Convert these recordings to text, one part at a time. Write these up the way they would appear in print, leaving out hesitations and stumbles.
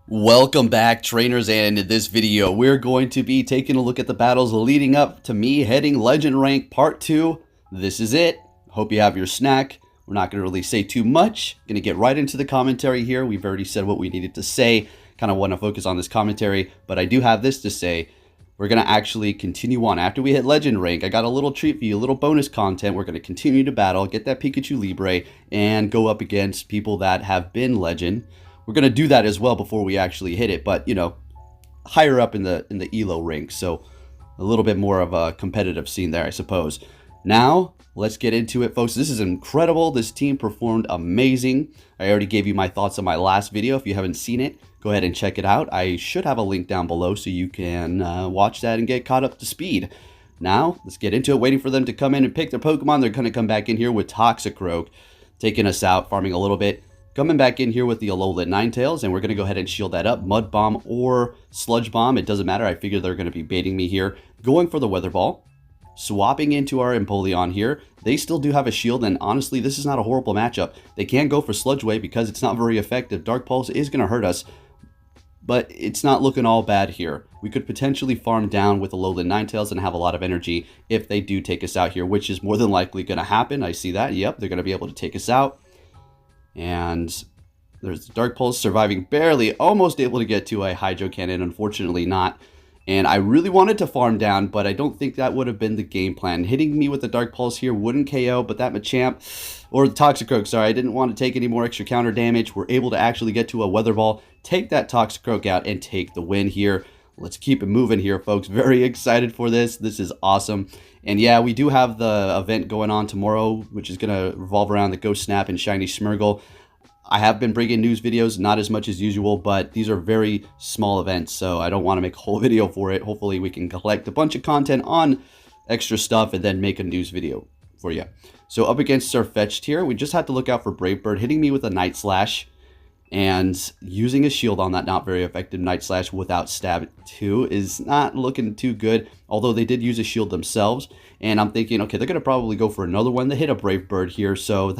Welcome back, trainers, and in this video we're going to be taking a look at the battles leading up to me heading Legend Rank Part 2. This is it. Hope you have your snack. We're not going to really say too much. Going to get right into the commentary here. We've already said what we needed to say. Kind of want to focus on this commentary, but I do have this to say. We're going to actually continue on. After we hit Legend Rank, I got a little treat for you, a little bonus content. We're going to continue to battle, get that Pikachu Libre, and go up against people that have been Legend. We're going to do that as well before we actually hit it, but, you know, higher up in the ELO rank, so a little bit more of a competitive scene there, I suppose. Now, let's get into it, folks. This is incredible. This team performed amazing. I already gave you my thoughts on my last video. If you haven't seen it, go ahead and check it out. I should have a link down below so you can watch that and get caught up to speed. Now, let's get into it. Waiting for them to come in and pick their Pokemon. They're going to come back in here with Toxicroak, taking us out, farming a little bit. Coming back in here with the Alolan Ninetales, and we're going to go ahead and shield that up. Mud Bomb or Sludge Bomb, it doesn't matter. I figure they're going to be baiting me here. Going for the Weather Ball. Swapping into our Empoleon here. They still do have a shield, and honestly, this is not a horrible matchup. They can go for Sludge Wave because it's not very effective. Dark Pulse is going to hurt us, but it's not looking all bad here. We could potentially farm down with Alolan Ninetales and have a lot of energy if they do take us out here, which is more than likely going to happen. I see that. Yep, they're going to be able to take us out. And there's Dark Pulse surviving barely, almost able to get to a Hydro Cannon, unfortunately not. And I really wanted to farm down, but I don't think that would have been the game plan. Hitting me with the Dark Pulse here wouldn't KO, but that Machamp, or the Toxicroak, sorry, I didn't want to take any more extra counter damage. We're able to actually get to a Weather Ball, take that Toxicroak out, and take the win here. Let's keep it moving here, folks. Very excited for this. This is awesome. And yeah, we do have the event going on tomorrow, which is going to revolve around the Ghost Snap and Shiny Smeargle. I have been bringing news videos, not as much as usual, but these are very small events, so I don't want to make a whole video for it. Hopefully we can collect a bunch of content on extra stuff and then make a news video for you. So up against Sirfetch'd here, we just had to look out for Brave Bird hitting me with a Night Slash. And using a shield on that not very effective Night Slash without Stab 2 is not looking too good. Although they did use a shield themselves. And I'm thinking, okay, they're going to probably go for another one. They hit a Brave Bird here, so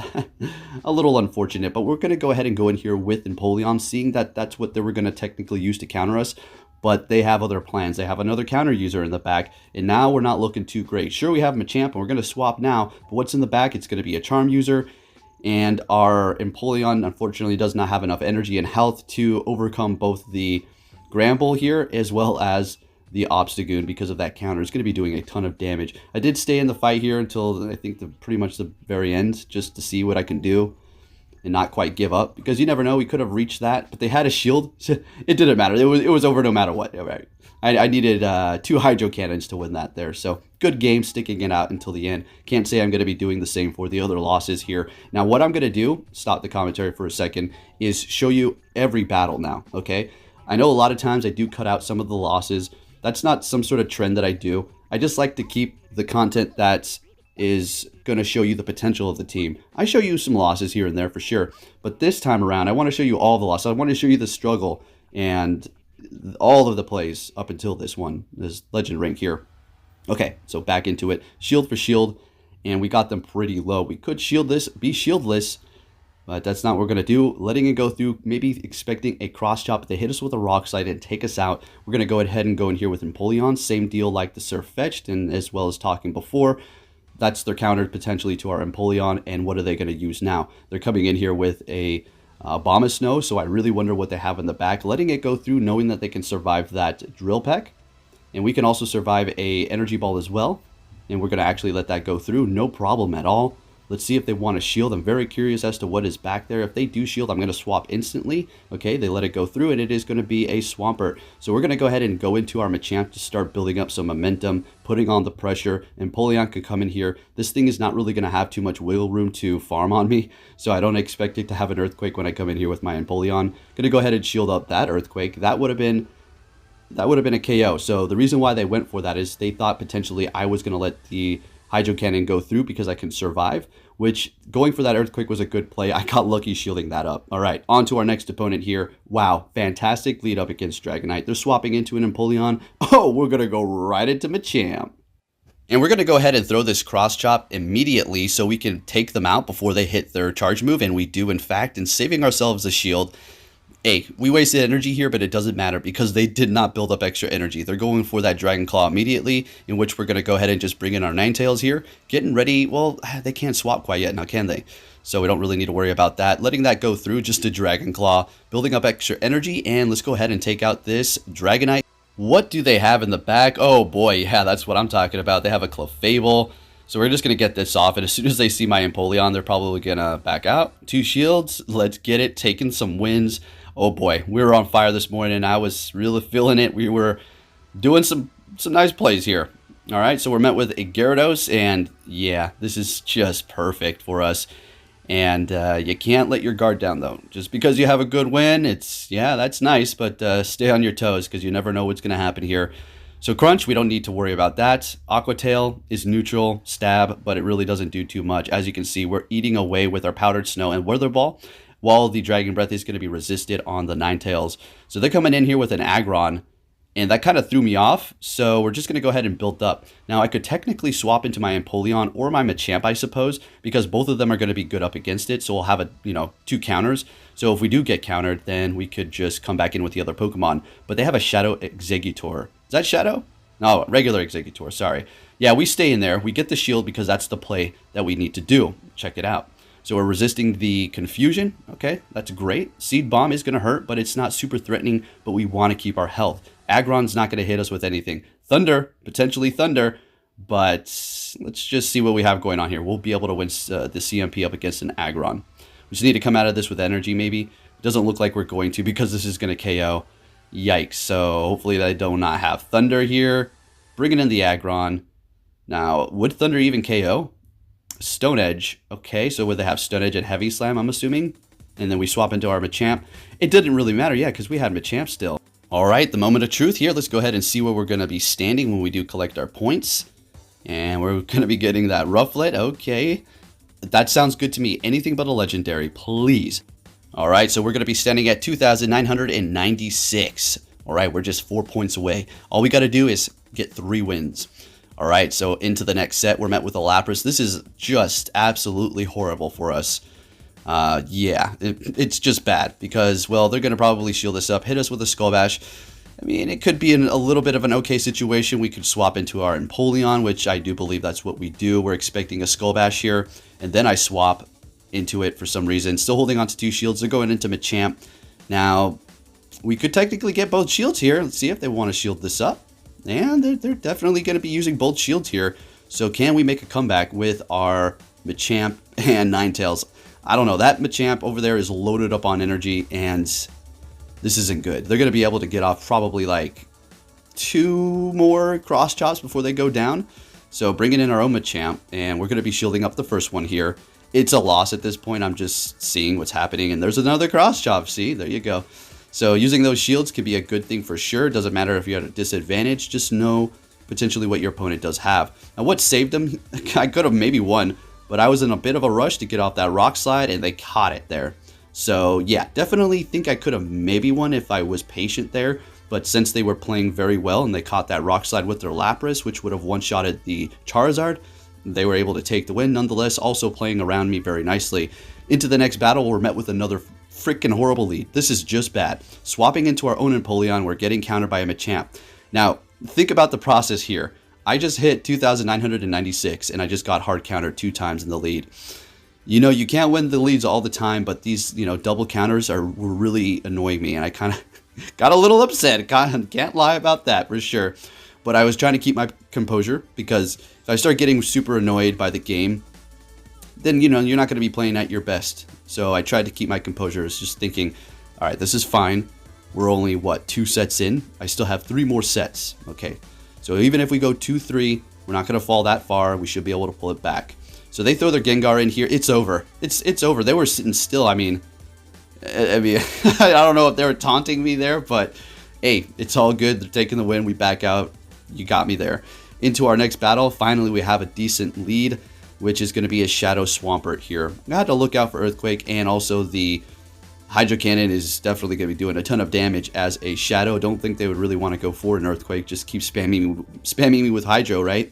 a little unfortunate. But we're going to go ahead and go in here with Empoleon, seeing that that's what they were going to technically use to counter us. But they have other plans. They have another counter user in the back. And now we're not looking too great. Sure, we have Machamp, and we're going to swap now. But what's in the back? It's going to be a Charm user. And our Empoleon, unfortunately, does not have enough energy and health to overcome both the Gramble here as well as the Obstagoon because of that counter. It's going to be doing a ton of damage. I did stay in the fight here until I think pretty much the very end just to see what I can do and not quite give up because you never know. We could have reached that, but they had a shield. It didn't matter. It was over no matter what. I needed 2 Hydro Cannons to win that there. So good game, sticking it out until the end. Can't say I'm going to be doing the same for the other losses here. Now what I'm going to do, stop the commentary for a second, is show you every battle now, okay? I know a lot of times I do cut out some of the losses. That's not some sort of trend that I do. I just like to keep the content that is going to show you the potential of the team. I show you some losses here and there for sure. But this time around, I want to show you all the losses. I want to show you the struggle and all of the plays up until this one, this Legend Rank here. Okay, so back into it. Shield for shield, and we got them pretty low. We could shield this, be shieldless, but that's not what we're going to do. Letting it go through, maybe expecting a cross chop. They hit us with a Rock Slide and take us out. We're going to go ahead and go in here with Empoleon. Same deal like the Sirfetch'd, and as well as talking before. That's their counter potentially to our Empoleon, and what are they going to use now? They're coming in here with a Abomasnow, so I really wonder what they have in the back. Letting it go through, knowing that they can survive that Drill Peck. And we can also survive a Energy Ball as well. And we're going to actually let that go through, no problem at all. Let's see if they want to shield. I'm very curious as to what is back there. If they do shield, I'm going to swap instantly. Okay, they let it go through, and it is going to be a Swampert. So we're going to go ahead and go into our Machamp to start building up some momentum, putting on the pressure. And Empoleon could come in here. This thing is not really going to have too much wiggle room to farm on me, so I don't expect it to have an Earthquake when I come in here with my Empoleon. Going to go ahead and shield up that Earthquake. That would have been a KO. So the reason why they went for that is they thought potentially I was going to let the Hydro Cannon go through because I can survive, which going for that Earthquake was a good play. I got lucky shielding that up. All right, on to our next opponent here. Wow, fantastic lead up against Dragonite. They're swapping into an Empoleon. Oh, we're going to go right into Machamp. And we're going to go ahead and throw this cross chop immediately so we can take them out before they hit their charge move. And we do, in fact, and saving ourselves a shield. Hey, we wasted energy here, but it doesn't matter because they did not build up extra energy. They're going for that Dragon Claw immediately, in which we're going to go ahead and just bring in our Ninetales here. Getting ready. Well, they can't swap quite yet now, can they? So we don't really need to worry about that. Letting that go through, just a Dragon Claw. Building up extra energy, and let's go ahead and take out this Dragonite. What do they have in the back? Oh boy, yeah, that's what I'm talking about. They have a Clefable. So we're just going to get this off, and as soon as they see my Empoleon, they're probably going to back out. 2 shields. Let's get it. Taking some wins. Oh boy, we were on fire this morning. I was really feeling it. We were doing some nice plays here. All right, so we're met with a Gyarados, and yeah, this is just perfect for us. And you can't let your guard down, though. Just because you have a good win, yeah, that's nice, but stay on your toes because you never know what's going to happen here. So Crunch, we don't need to worry about that. Aqua Tail is neutral, stab, but it really doesn't do too much. As you can see, we're eating away with our Powdered Snow and Weather Ball, while the Dragon Breath is going to be resisted on the Ninetales. So they're coming in here with an Aggron, and that kind of threw me off, so we're just going to go ahead and build up. Now, I could technically swap into my Empoleon or my Machamp, I suppose, because both of them are going to be good up against it, so we'll have 2 counters. So if we do get countered, then we could just come back in with the other Pokemon. But they have a Shadow Exeggutor. Is that Shadow? No, regular Exeggutor, sorry. Yeah, we stay in there. We get the shield because that's the play that we need to do. Check it out. So we're resisting the Confusion. Okay, that's great. Seed Bomb is going to hurt, but it's not super threatening, but we want to keep our health. Aggron's not going to hit us with anything. Thunder, potentially Thunder, but let's just see what we have going on here. We'll be able to win the CMP up against an Aggron. We just need to come out of this with energy, maybe. It doesn't look like we're going to because this is going to KO. Yikes. So hopefully they do not have Thunder here. Bringing in the Aggron. Now, would Thunder even KO? Stone Edge. Okay, so would they have Stone Edge and Heavy Slam, I'm assuming? And then we swap into our Machamp. It didn't really matter, yeah, because we had Machamp still. All right, the moment of truth here. Let's go ahead and see where we're going to be standing when we do collect our points. And we're going to be getting that Rufflet. Okay, that sounds good to me. Anything but a Legendary, please. All right, so we're going to be standing at 2,996. All right, we're just 4 points away. All we got to do is get 3 wins. All right, so into the next set, we're met with a Lapras. This is just absolutely horrible for us. Yeah, it's just bad because, well, they're going to probably shield us up, hit us with a Skull Bash. I mean, it could be a little bit of an okay situation. We could swap into our Empoleon, which I do believe that's what we do. We're expecting a Skull Bash here, and then I swap into it for some reason. Still holding on to 2 shields. They're going into Machamp. Now, we could technically get both shields here. Let's see if they want to shield this up. And they're definitely going to be using both shields here. So can we make a comeback with our Machamp and Ninetales? I don't know. That Machamp over there is loaded up on energy, and this isn't good. They're going to be able to get off probably like 2 more cross chops before they go down. So bringing in our own Machamp, and we're going to be shielding up the first one here. It's a loss at this point. I'm just seeing what's happening, and there's another cross chop. See, there you go. So using those shields could be a good thing for sure. Doesn't matter if you're at a disadvantage. Just know potentially what your opponent does have. Now, what saved them? I could have maybe won, but I was in a bit of a rush to get off that rock slide, and they caught it there. So yeah, definitely think I could have maybe won if I was patient there. But since they were playing very well and they caught that rock slide with their Lapras, which would have one-shotted the Charizard, they were able to take the win nonetheless, also playing around me very nicely. Into the next battle, we're met with another freaking horrible lead. This is just bad. Swapping into our own Empoleon, we're getting countered by a Machamp. Now, think about the process here. I just hit 2,996, and I just got hard countered 2 times in the lead. You know, you can't win the leads all the time, but these, double counters were really annoying me, and I kind of got a little upset. Can't lie about that for sure. But I was trying to keep my composure, because if I start getting super annoyed by the game, then, you're not going to be playing at your best. So I tried to keep my composure. I was just thinking, all right, this is fine. We're only, 2 sets in? I still have 3 more sets. Okay, so even if we go 2-3, we're not going to fall that far. We should be able to pull it back. So they throw their Gengar in here. It's over. It's over. They were sitting still. I mean, I don't know if they were taunting me there, but hey, it's all good. They're taking the win. We back out. You got me there. Into our next battle. Finally, we have a decent lead, which is going to be a Shadow Swampert here. I had to look out for Earthquake, and also the Hydro Cannon is definitely going to be doing a ton of damage as a Shadow. Don't think they would really want to go for an Earthquake. Just keep spamming me with Hydro, right?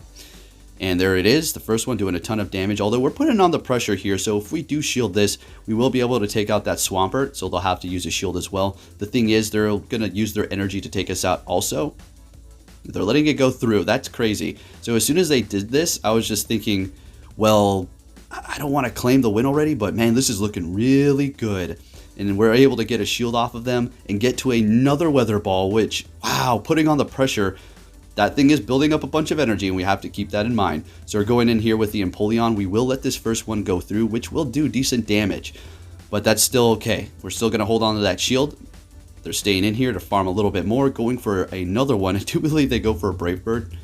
And there it is, the first one doing a ton of damage, although we're putting on the pressure here, so if we do shield this, we will be able to take out that Swampert, so they'll have to use a shield as well. The thing is, they're going to use their energy to take us out also. They're letting it go through. That's crazy. So as soon as they did this, I was just thinking, well, I don't want to claim the win already, but man, this is looking really good. And we're able to get a shield off of them and get to another Weather Ball, which, wow, putting on the pressure, that thing is building up a bunch of energy, and we have to keep that in mind. So we're going in here with the Empoleon. We will let this first one go through, which will do decent damage, but that's still okay. We're still going to hold on to that shield. They're staying in here to farm a little bit more, going for another one. I do believe they go for a Brave Bird.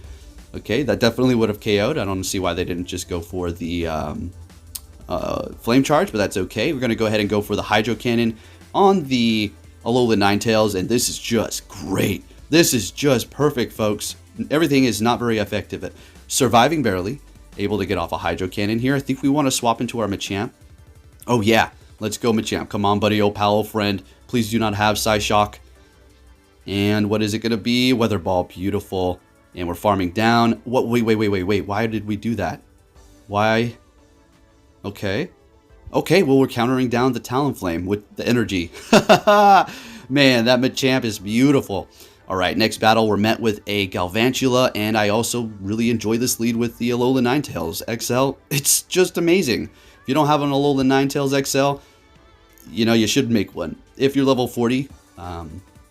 Okay, that definitely would have KO'd. I don't see why they didn't just go for the Flame Charge, but that's okay. We're going to go ahead and go for the Hydro Cannon on the Alolan Ninetales, and this is just great. This is just perfect, folks. Everything is not very effective. Surviving barely, able to get off a Hydro Cannon here. I think we want to swap into our Machamp. Oh yeah, let's go Machamp. Come on, buddy, oh pal, oh friend. Please do not have Psyshock. And what is it going to be? Weather Ball, beautiful. And we're farming down. What? Wait. Why did we do that? Why? Okay. Okay, well, we're countering down the Talonflame with the energy. Man, that Machamp is beautiful. All right, next battle, we're met with a Galvantula, and I also really enjoy this lead with the Alolan Ninetales XL. It's just amazing. If you don't have an Alolan Ninetales XL, you know, you should make one. If you're level 40,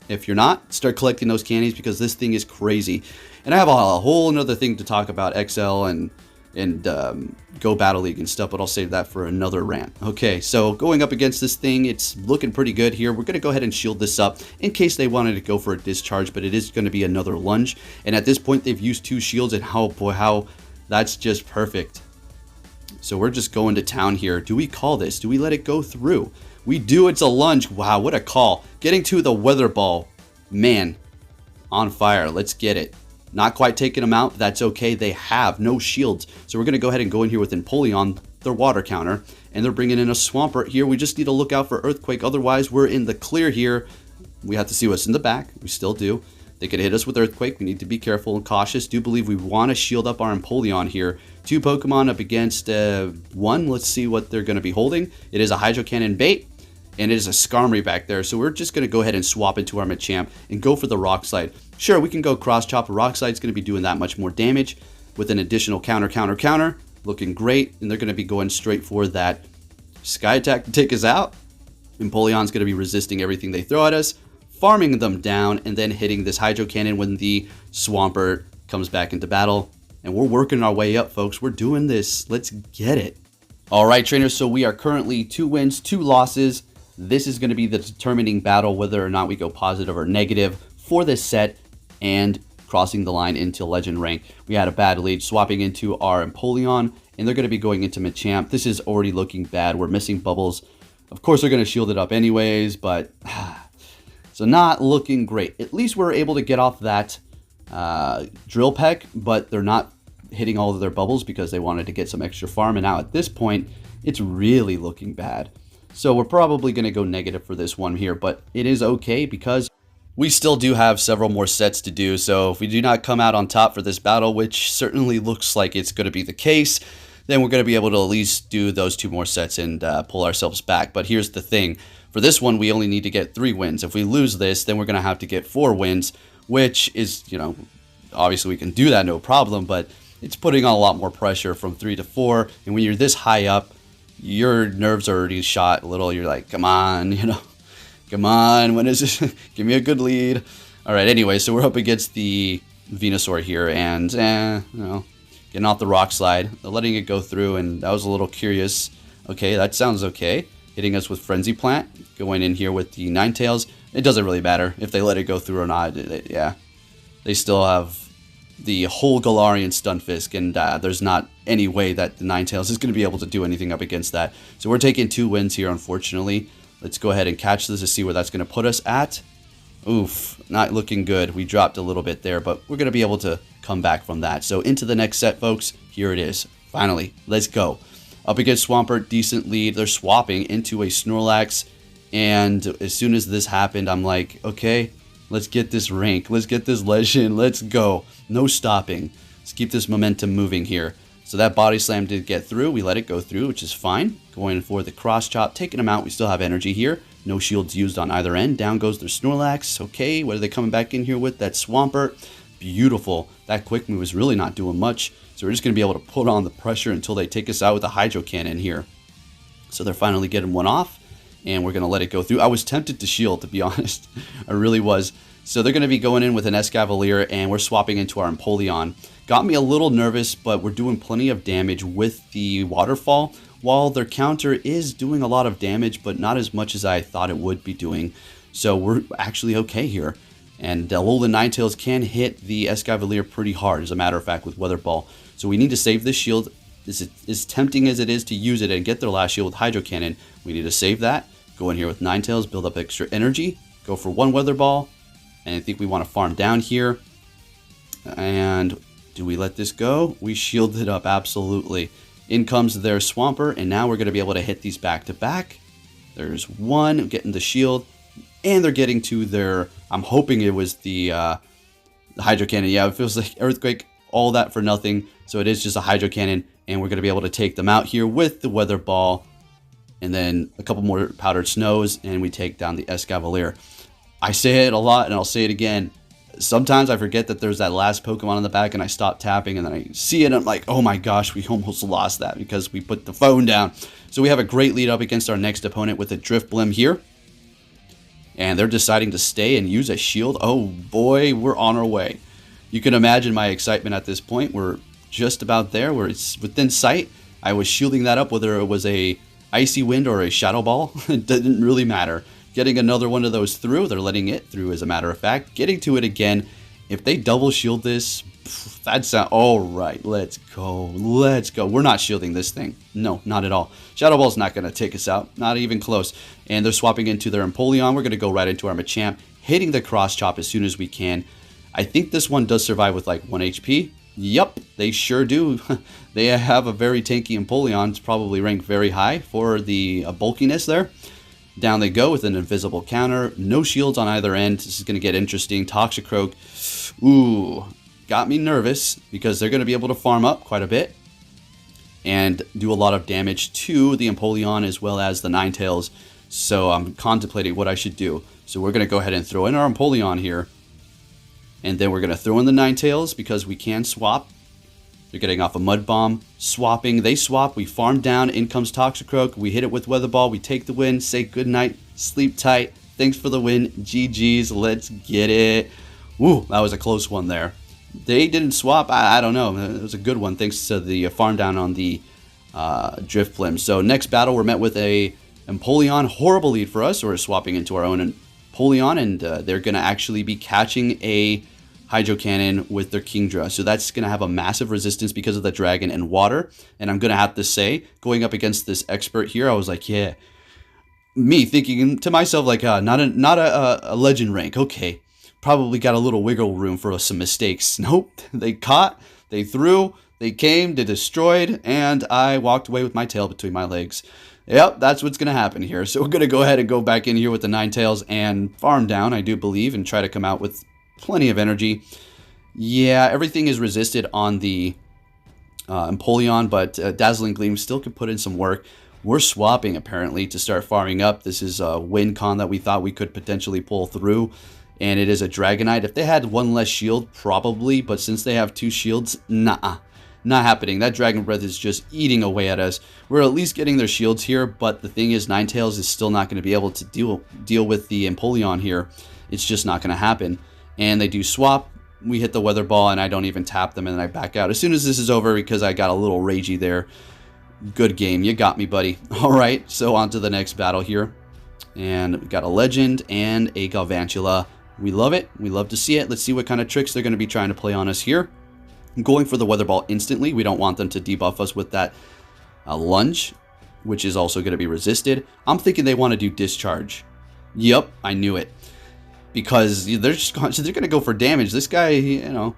if you're not, start collecting those candies because this thing is crazy. And I have a whole another thing to talk about XL and Go Battle League and stuff, but I'll save that for another rant. Okay, so going up against this thing, it's looking pretty good here. We're going to go ahead and shield this up in case they wanted to go for a discharge, but it is going to be another lunge. And at this point, they've used 2 shields, and oh boy, how that's just perfect. So we're just going to town here. Do we call this? Do we let it go through? We do. It's a lunge. Wow, what a call. Getting to the Weather Ball. Man, on fire. Let's get it. Not quite taking them out. That's okay. They have no shields. So we're going to go ahead and go in here with Empoleon, their water counter. And they're bringing in a Swampert here. We just need to look out for Earthquake. Otherwise, we're in the clear here. We have to see what's in the back. We still do. They could hit us with Earthquake. We need to be careful and cautious. Do believe we want to shield up our Empoleon here. 2 Pokemon up against 1. Let's see what they're going to be holding. It is a Hydro Cannon bait. And it is a Skarmory back there. So we're just going to go ahead and swap into our Machamp and go for the Rock Slide. Sure, we can go Cross Chop. Rock Slide's going to be doing that much more damage with an additional counter. Looking great. And they're going to be going straight for that Sky Attack to take us out. Empoleon's going to be resisting everything they throw at us, farming them down, and then hitting this Hydro Cannon when the Swampert comes back into battle. And we're working our way up, folks. We're doing this. Let's get it. All right, trainers. So we are currently 2 wins, 2 losses. This is going to be the determining battle whether or not we go positive or negative for this set and crossing the line into Legend Rank. We had a bad lead swapping into our Empoleon, and they're going to be going into Machamp. This is already looking bad. We're missing bubbles. Of course, they're going to shield it up anyways, but so not looking great. At least we're able to get off that Drill Peck, but they're not hitting all of their bubbles because they wanted to get some extra farm. And now at this point, it's really looking bad. So we're probably going to go negative for this one here, but it is okay because we still do have several more sets to do. So if we do not come out on top for this battle, which certainly looks like it's going to be the case, then we're going to be able to at least do those 2 more sets and pull ourselves back. But here's the thing. For this one, we only need to get 3 wins. If we lose this, then we're going to have to get 4 wins, which is, you know, obviously we can do that, no problem, but it's putting on a lot more pressure from 3 to 4. And when you're this high up, your nerves are already shot a little. You're like, come on, you know, come on, when is this? Give me a good lead. All right, anyway, so we're up against the Venusaur here, and, you know, getting off the Rock Slide. They're letting it go through, and that was a little curious. Okay, that sounds okay. Hitting us with Frenzy Plant, going in here with the Ninetales. It doesn't really matter if they let it go through or not. Yeah, they still have the whole Galarian Stunfisk, and there's not any way that the Ninetales is going to be able to do anything up against that. So we're taking 2 wins here, unfortunately. Let's go ahead and catch this to see where that's going to put us at. Oof, not looking good. We dropped a little bit there, but we're going to be able to come back from that. So into the next set, folks. Here it is. Finally, let's go. Up against Swampert, decent lead. They're swapping into a Snorlax, and as soon as this happened, I'm like, okay, let's get this rank. Let's get this legend. Let's go. No stopping. Let's keep this momentum moving here. So that body slam did get through. We let it go through, which is fine. Going for the cross chop, taking him out. We still have energy here. No shields used on either end. Down goes their Snorlax. Okay, what are they coming back in here with? That Swampert. Beautiful. That quick move is really not doing much. So we're just going to be able to put on the pressure until they take us out with a Hydro Cannon here. So they're finally getting one off. And we're going to let it go through. I was tempted to shield, to be honest. I really was. So they're going to be going in with an Escavalier, and we're swapping into our Empoleon. Got me a little nervous, but we're doing plenty of damage with the Waterfall, while their counter is doing a lot of damage, but not as much as I thought it would be doing. So we're actually okay here. And Alolan Ninetales can hit the Escavalier pretty hard, as a matter of fact, with Weather Ball. So we need to save this shield. As tempting as it is to use it and get their last shield with Hydro Cannon, we need to save that. Go in here with Ninetales, build up extra energy, go for one Weather Ball, and I think we want to farm down here. And do we let this go? We shielded up, absolutely. In comes their Swampert, and now we're going to be able to hit these back to back. There's one getting the shield, and they're getting to their, I'm hoping it was the Hydro Cannon. Yeah, it feels like Earthquake, all that for nothing. So it is just a Hydro Cannon, and we're going to be able to take them out here with the Weather Ball. And then a couple more Powdered Snows, and we take down the Escavalier. I say it a lot, and I'll say it again. Sometimes I forget that there's that last Pokemon in the back, and I stop tapping, and then I see it, and I'm like, oh my gosh, we almost lost that because we put the phone down. So we have a great lead up against our next opponent with a Drifblim here. And they're deciding to stay and use a shield. Oh boy, we're on our way. You can imagine my excitement at this point. We're just about there, where it's within sight. I was shielding that up, whether it was a Icy Wind or a Shadow Ball. It didn't really matter. Getting another one of those through. They're letting it through, as a matter of fact. Getting to it again. If they double shield this, that's all right. Let's go. Let's go. We're not shielding this thing. No, not at all. Shadow Ball's not going to take us out. Not even close. And they're swapping into their Empoleon. We're going to go right into our Machamp, hitting the cross chop as soon as we can. I think this one does survive with like 1 HP. Yup, they sure do. They have a very tanky Empoleon. It's probably ranked very high for the bulkiness there. Down they go with an invisible counter. No shields on either end. This is going to get interesting. Toxicroak. Ooh, got me nervous because they're going to be able to farm up quite a bit and do a lot of damage to the Empoleon as well as the Ninetales. So I'm contemplating what I should do. So we're going to go ahead and throw in our Empoleon here. And then we're going to throw in the Ninetales because we can swap. They're getting off a Mud Bomb. Swapping. They swap. We farm down. In comes Toxicroak. We hit it with Weather Ball. We take the win. Say goodnight. Sleep tight. Thanks for the win. GG's. Let's get it. Woo, that was a close one there. They didn't swap. I don't know. It was a good one thanks to the farm down on the Drifblim. So next battle, we're met with a Empoleon. Horrible lead for us. We're swapping into our own Empoleon, and they're going to actually be catching a Hydro Cannon with their Kingdra. So that's going to have a massive resistance because of the Dragon and Water. And I'm going to have to say, going up against this expert here, I was like, yeah. Me thinking to myself, like, not a legend rank. Okay, probably got a little wiggle room for some mistakes. Nope, they caught, they threw, they came, they destroyed, and I walked away with my tail between my legs. Yep, that's what's going to happen here. So we're going to go ahead and go back in here with the Ninetales and farm down, I do believe, and try to come out with plenty of energy. Yeah, everything is resisted on the Empoleon, but Dazzling Gleam still could put in some work. We're swapping, apparently, to start farming up. This is a win con that we thought we could potentially pull through, and it is a Dragonite. If they had one less shield, probably, but since they have 2 shields, nah. Not happening. That Dragon Breath is just eating away at us. We're at least getting their shields here, but the thing is, Ninetales is still not going to be able to deal with the Empoleon here. It's just not going to happen. And they do swap. We hit the Weather Ball, and I don't even tap them, and then I back out as soon as this is over because I got a little ragey there. Good game. You got me, buddy. All right, so on to the next battle here. And we got a Legend and a Galvantula. We love it. We love to see it. Let's see what kind of tricks they're going to be trying to play on us here. Going for the Weather Ball instantly. We don't want them to debuff us with that Lunge, which is also going to be resisted. I'm thinking they want to do Discharge. Yep, I knew it. Because they're going to go for damage. This guy, you know,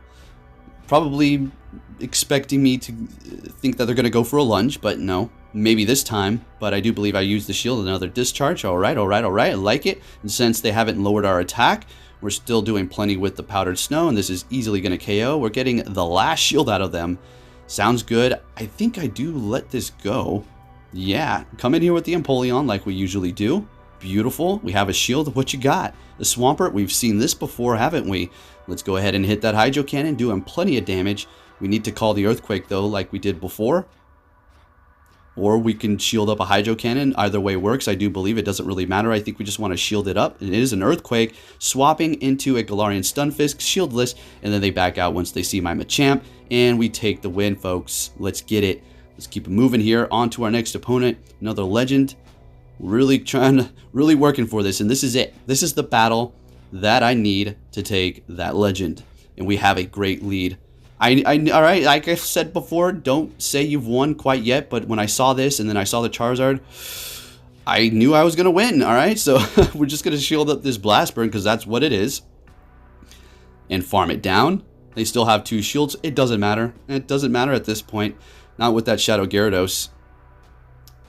probably expecting me to think that they're going to go for a Lunge, but no, maybe this time. But I do believe I used the shield. Another Discharge. All right, all right, all right. I like it. And since they haven't lowered our attack, We're still doing plenty with the powdered snow, and this is easily going to KO. We're getting the last shield out of them. Sounds good. I think I do let this go. Yeah, come in here with the Empoleon like we usually do. Beautiful. We have a shield. What you got? The Swampert. We've seen this before, haven't we? Let's go ahead and hit that Hydro Cannon, do him plenty of damage. We need to call the Earthquake, though, like we did before. Or we can shield up a Hydro Cannon. Either way works. I do believe it doesn't really matter. I think we just want to shield it up. It is an Earthquake, swapping into a Galarian Stunfisk, shieldless, and then they back out once they see my Machamp, and we take the win, folks. Let's get it. Let's keep it moving here. On to our next opponent. Another legend. Really working for this, and this is it. This is the battle that I need to take that legend, and we have a great lead. All right, like I said before, don't say you've won quite yet, but when I saw this and then I saw the Charizard, I knew I was going to win, all right? So we're just going to shield up this Blast Burn because that's what it is and farm it down. They still have 2 shields. It doesn't matter. It doesn't matter at this point, not with that Shadow Gyarados.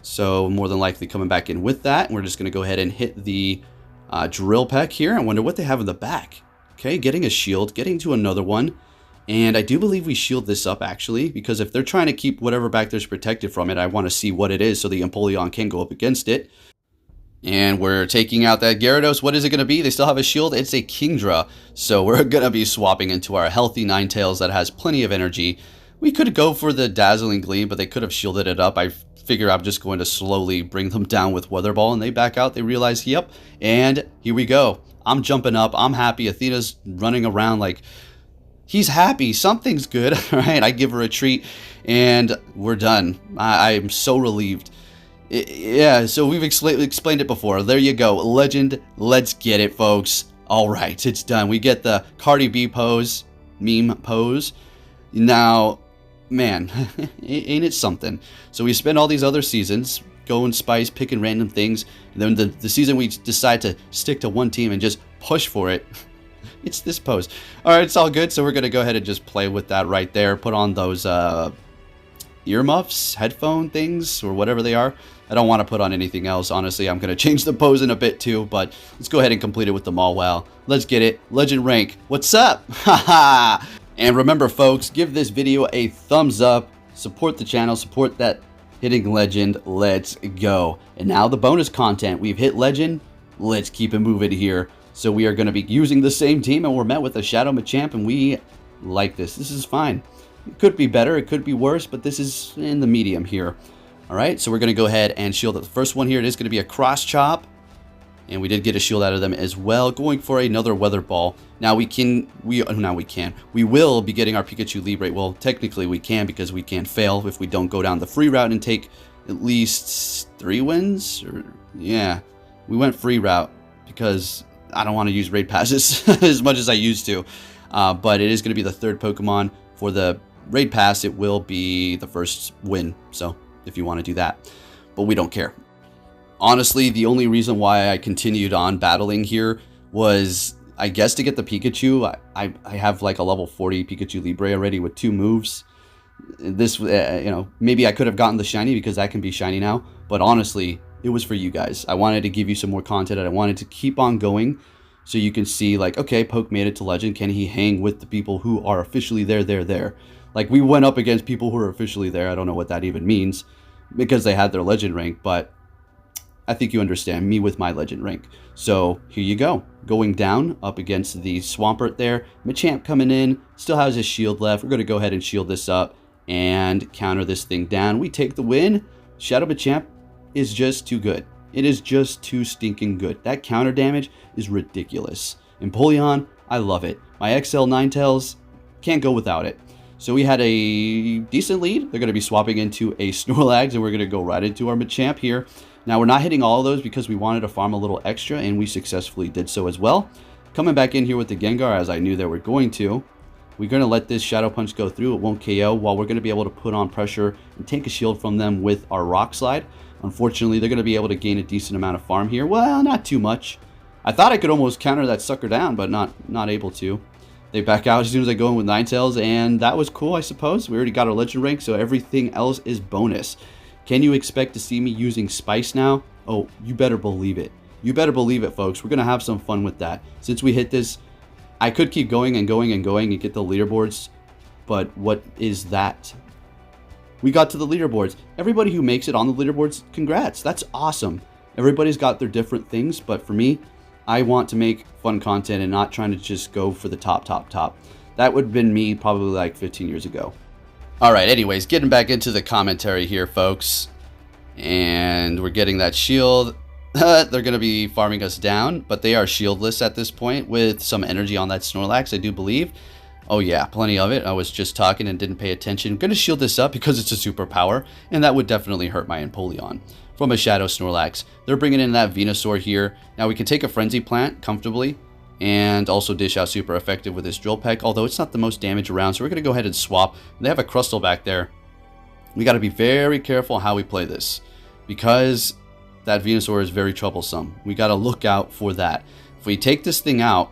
So more than likely coming back in with that. We're just going to go ahead and hit the Drill Peck here. I wonder what they have in the back. Okay, getting a shield, getting to another one. And I do believe we shield this up, actually, because if they're trying to keep whatever back there's protected from it, I want to see what it is so the Empoleon can go up against it. And we're taking out that Gyarados. What is it going to be? They still have a shield. It's a Kingdra. So we're going to be swapping into our healthy Ninetales that has plenty of energy. We could go for the Dazzling Gleam, but they could have shielded it up. I figure I'm just going to slowly bring them down with Weather Ball, and they back out. They realize, yep, and here we go. I'm jumping up. I'm happy. Athena's running around like... he's happy. Something's good. All right, I give her a treat, and we're done. I'm so relieved. Yeah, so we've explained it before. There you go. Legend. Let's get it, folks. All right, it's done. We get the Cardi B pose, meme pose. Now, man, ain't it something? So we spend all these other seasons going spice, picking random things, and then the season we decide to stick to one team and just push for it. It's this pose. All right, it's all good. So we're going to go ahead and just play with that right there. Put on those earmuffs, headphone things, or whatever they are. I don't want to put on anything else. Honestly, I'm going to change the pose in a bit too, but let's go ahead and complete it with the Mawile. Let's get it. Legend rank. What's up? Haha. And remember, folks, give this video a thumbs up. Support the channel. Support that hitting legend. Let's go. And now the bonus content. We've hit legend. Let's keep it moving here. So we are going to be using the same team, and we're met with a Shadow Machamp, and we like this. This is fine. It could be better. It could be worse, but this is in the medium here. All right, so we're going to go ahead and shield it. The first one here, it is going to be a Cross Chop, and we did get a shield out of them as well. Going for another Weather Ball. Now we will be getting our Pikachu Libre. Well, technically we can, because we can't fail if we don't go down the free route and take at least 3 wins. Yeah, we went free route because I don't want to use raid passes as much as I used to. But it is going to be the 3rd Pokemon. For the raid pass, it will be the first win. So if you want to do that. But we don't care. Honestly, the only reason why I continued on battling here was, I guess, to get the Pikachu. I have like a level 40 Pikachu Libre already with 2 moves. This, maybe I could have gotten the shiny because that can be shiny now. But honestly, it was for you guys. I wanted to give you some more content, and I wanted to keep on going so you can see, like, okay, Poke made it to Legend. Can he hang with the people who are officially there? Like, we went up against people who are officially there. I don't know what that even means because they had their Legend rank, but I think you understand me with my Legend rank. So here you go. Going down up against the Swampert there. Machamp coming in. Still has his shield left. We're going to go ahead and shield this up and counter this thing down. We take the win. Shadow Machamp is just too good. It is just too stinking good. That counter damage is ridiculous. Empoleon, I love it. My XL Ninetales, can't go without it. So we had a decent lead. They're going to be swapping into a Snorlax, and we're going to go right into our Machamp here. Now, we're not hitting all of those because we wanted to farm a little extra, and we successfully did so as well. Coming back in here with the Gengar, as I knew they were going to. We're going to let this Shadow Punch go through. It won't KO, while we're going to be able to put on pressure and take a shield from them with our Rock Slide. Unfortunately, they're going to be able to gain a decent amount of farm here. Well, not too much. I thought I could almost counter that sucker down, but not able to. They back out as soon as I go in with Ninetales, and that was cool, I suppose. We already got our Legend rank, so everything else is bonus. Can you expect to see me using Spice now? Oh, you better believe it. You better believe it, folks. We're going to have some fun with that. Since we hit this, I could keep going and going and going and get the leaderboards, but what is that? We got to the leaderboards. Everybody who makes it on the leaderboards, congrats. That's awesome. Everybody's got their different things, but for me, I want to make fun content and not trying to just go for the top. That would have been me probably like 15 years ago. All right, anyways, getting back into the commentary here, folks. And we're getting that shield. They're going to be farming us down, but they are shieldless at this point with some energy on that Snorlax, I do believe. Oh yeah, plenty of it. I was just talking and didn't pay attention. I'm going to shield this up because it's a superpower, and that would definitely hurt my Empoleon. From a Shadow Snorlax. They're bringing in that Venusaur here. Now we can take a Frenzy Plant comfortably and also dish out super effective with this Drill Peck, although it's not the most damage around, so we're going to go ahead and swap. They have a Crustle back there. We got to be very careful how we play this because that Venusaur is very troublesome. We got to look out for that. If we take this thing out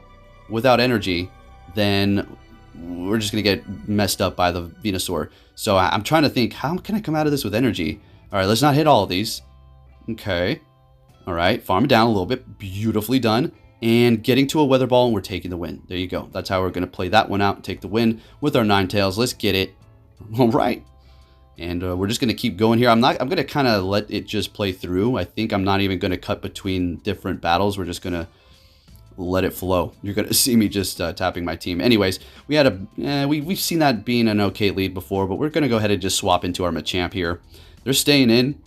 without energy, then we're just going to get messed up by the Venusaur. So I'm trying to think, how can I come out of this with energy? All right, let's not hit all of these. Okay. All right, farm it down a little bit. Beautifully done. And getting to a Weather Ball, and we're taking the win. There you go. That's how we're going to play that one out and take the win with our Ninetales. Let's get it. All right. And we're just going to keep going here. I'm going to kind of let it just play through. I think I'm not even going to cut between different battles. We're just going to let it flow. You're going to see me just tapping my team. Anyways, we had we've seen that being an okay lead before, but we're going to go ahead and just swap into our Machamp here. They're staying in.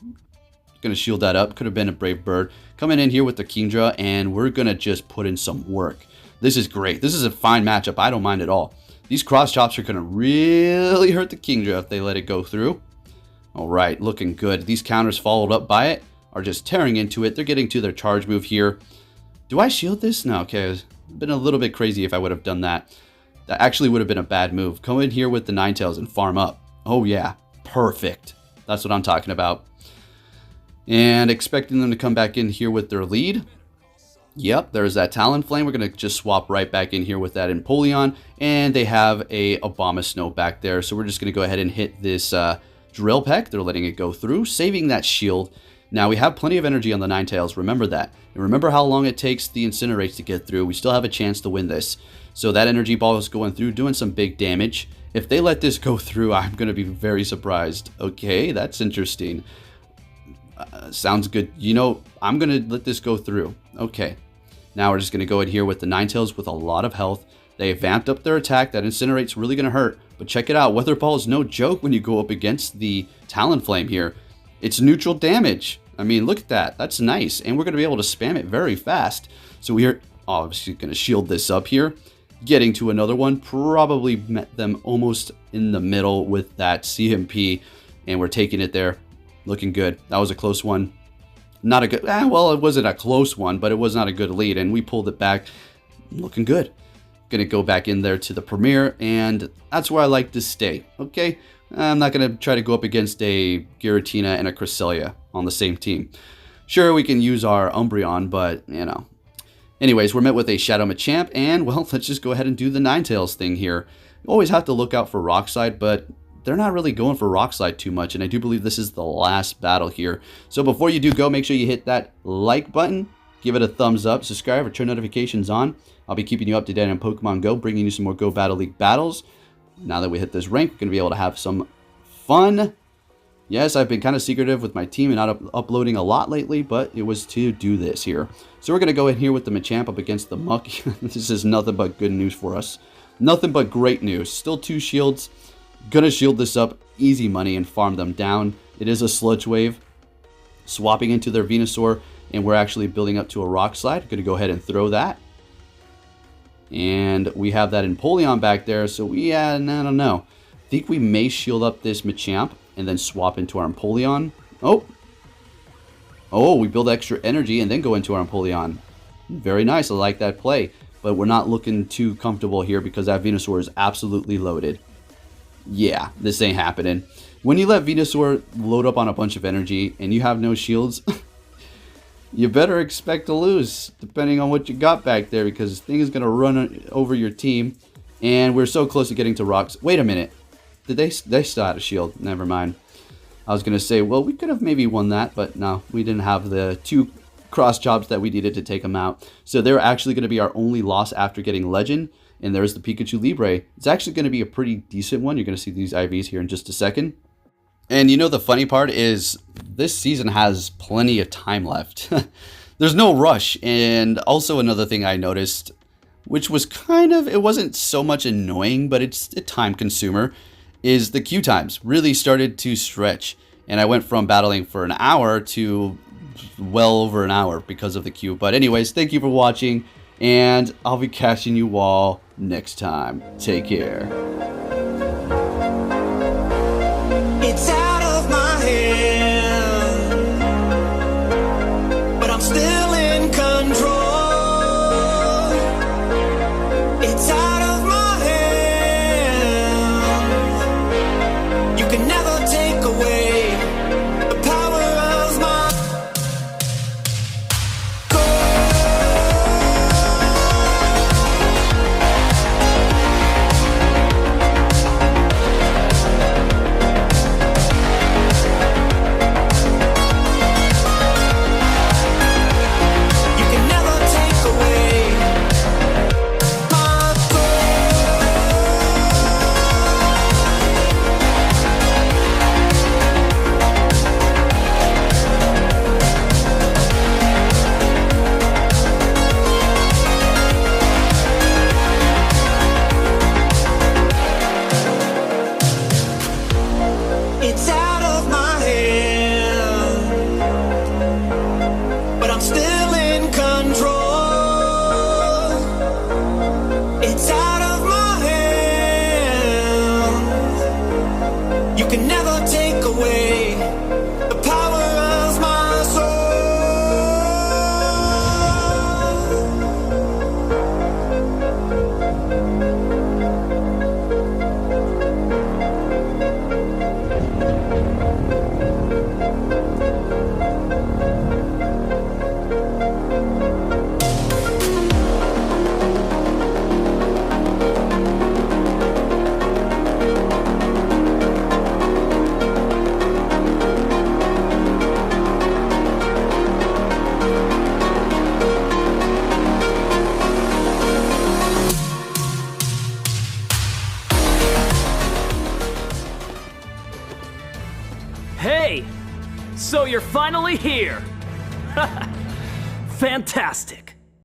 Going to shield that up. Could have been a Brave Bird. Coming in here with the Kingdra, and we're going to just put in some work. This is great. This is a fine matchup. I don't mind at all. These cross chops are going to really hurt the Kingdra if they let it go through. All right, looking good. These counters followed up by it are just tearing into it. They're getting to their charge move here. Do I shield this? No, okay. It's been a little bit crazy if I would have done that. That actually would have been a bad move. Come in here with the Ninetales and farm up. Oh, yeah. Perfect. That's what I'm talking about. And expecting them to come back in here with their lead. Yep, there's that Talonflame. We're going to just swap right back in here with that Empoleon. And they have a Abomasnow back there. So we're just going to go ahead and hit this Drill Peck. They're letting it go through, saving that shield. Now, we have plenty of energy on the Ninetales. Remember that. And remember how long it takes the Incinerates to get through. We still have a chance to win this. So that Energy Ball is going through, doing some big damage. If they let this go through, I'm going to be very surprised. Okay, that's interesting. Sounds good. You know, I'm going to let this go through. Okay. Now we're just going to go in here with the Ninetales with a lot of health. They vamped up their attack. That Incinerate's really going to hurt. But check it out. Weather Ball is no joke when you go up against the Talonflame here. It's neutral damage. I mean, look at that. That's nice. And we're going to be able to spam it very fast. So we are obviously going to shield this up here. Getting to another one. Probably met them almost in the middle with that CMP. And we're taking it there. Looking good. That was a close one. Not a good... well, it wasn't a close one, but it was not a good lead. And we pulled it back. Looking good. Going to go back in there to the Premier. And that's where I like to stay. Okay? I'm not going to try to go up against a Giratina and a Cresselia on the same team. Sure, we can use our Umbreon, but, you know. Anyways, we're met with a Shadow Machamp. And, well, let's just go ahead and do the Ninetales thing here. You always have to look out for Rock Slide, but... they're not really going for Rock Slide too much, and I do believe this is the last battle here. So before you do go, make sure you hit that like button, give it a thumbs up, subscribe, or turn notifications on. I'll be keeping you up to date on Pokemon Go, bringing you some more Go Battle League battles. Now that we hit this rank, we're going to be able to have some fun. Yes, I've been kind of secretive with my team and not uploading a lot lately, but it was to do this here. So we're going to go in here with the Machamp up against the Muck. This is nothing but good news for us. Nothing but great news. Still 2 shields. Gonna shield this up, easy money, and farm them down. It is a Sludge Wave. Swapping into their Venusaur, and we're actually building up to a Rock Slide. Gonna go ahead and throw that. And we have that Empoleon back there, so we, I don't know. I think we may shield up this Machamp, and then swap into our Empoleon. Oh! Oh, we build extra energy, and then go into our Empoleon. Very nice, I like that play. But we're not looking too comfortable here, because that Venusaur is absolutely loaded. Yeah, this ain't happening. When you let Venusaur load up on a bunch of energy and you have no shields, you better expect to lose, depending on what you got back there, because this thing is going to run over your team. And we're so close to getting to rocks. Wait a minute. Did they still had a shield? Never mind. I was going to say, well, we could have maybe won that, but no, we didn't have the 2 cross jobs that we needed to take them out. So they're actually going to be our only loss after getting Legend. And there's the Pikachu Libre. It's actually going to be a pretty decent one. You're going to see these IVs here in just a second. And you know, the funny part is this season has plenty of time left. There's no rush. And also another thing I noticed, which was kind of, it wasn't so much annoying, but it's a time consumer, is the queue times really started to stretch. And I went from battling for an hour to well over an hour because of the queue. But anyways, thank you for watching, and I'll be catching you all next time. Take care. It's out of my hand, but I'm still in control. It's out of my hand. You can never take away the power of my It's out of my hand, but I'm still in control. It's out of my hand. You can never take away the power of my soul. Hey! So you're finally here! Fantastic!